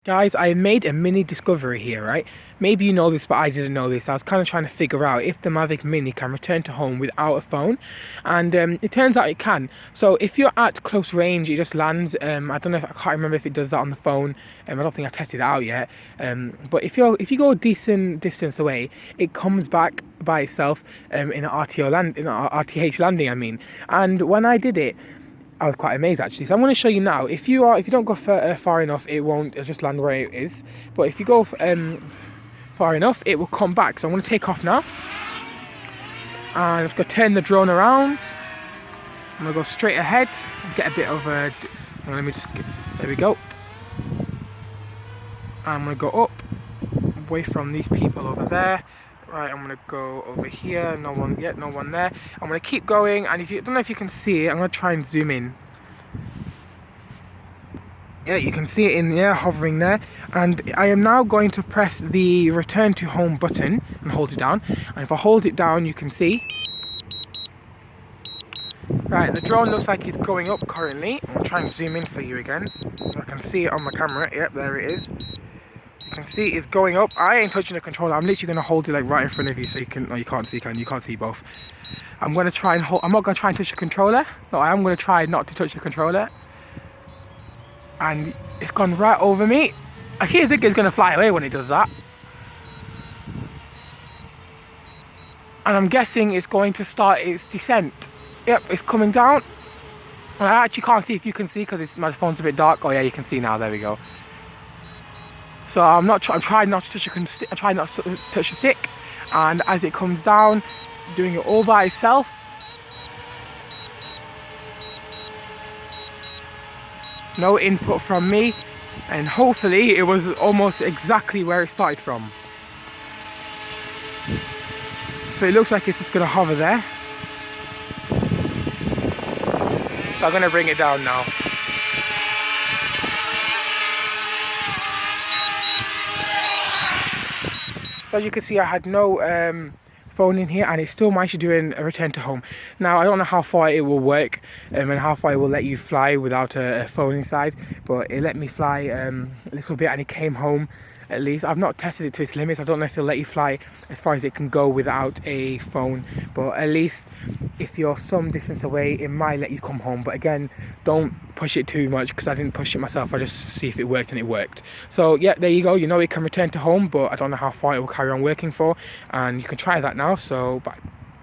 Guys, I made a mini discovery here, right? Maybe you know this, but I didn't know this. I was kind of trying to figure out if the Mavic Mini can return to home without a phone, and it turns out it can. So if you're at close range, it just lands. I don't know, I can't remember if it does that on the phone. I don't think I tested it out yet. But if you go a decent distance away, it comes back by itself in an RTH landing. I mean, and when I did it, I was quite amazed actually. So I'm going to show you now. If you don't go far enough, it'll just land where it is. But if you go far enough, it will come back. So I'm going to take off now, and I'm going to turn the drone around. I'm going to go straight ahead and get a bit of a. There we go. I'm going to go up, away from these people over there. Right, I'm going to go over here, no one yet, no one there. I'm going to keep going, and if you don't know if you can see it, I'm going to try and zoom in. Yeah, you can see it in the air hovering there. And I am now going to press the return to home button and hold it down. And if I hold it down, you can see. Right, the drone looks like it's going up currently. I'm trying to zoom in for you again. I can see it on my camera. Yep, there it is. You can see it's going up. I ain't touching the controller. I'm literally going to hold it like right in front of you so you can. No, you can't see, can you? You can't see both. I'm going to try and hold. I'm not going to try and touch the controller. No, I am going to try not to touch the controller. And it's gone right over me. I keep thinking it's going to fly away when it does that. And I'm guessing it's going to start its descent. Yep, it's coming down. And I actually can't see if you can see because my phone's a bit dark. Oh yeah, you can see now. There we go. So I'm trying not to touch the stick, and as it comes down, it's doing it all by itself. No input from me, and hopefully it was almost exactly where it started from. So it looks like it's just going to hover there. So I'm going to bring it down now. So as you can see, I had no phone in here, and it's still managed to do a return to home. Now I don't know how far it will work and how far it will let you fly without a phone inside, but it let me fly a little bit, and it came home at least. I've not tested it to its limits. I don't know if it'll let you fly as far as it can go without a phone, but at least if you're some distance away, it might let you come home. But again, don't push it too much because I didn't push it myself. I just see if it worked, and it worked. So yeah, there you go. You know it can return to home, but I don't know how far it will carry on working for, and you can try that now. So bye.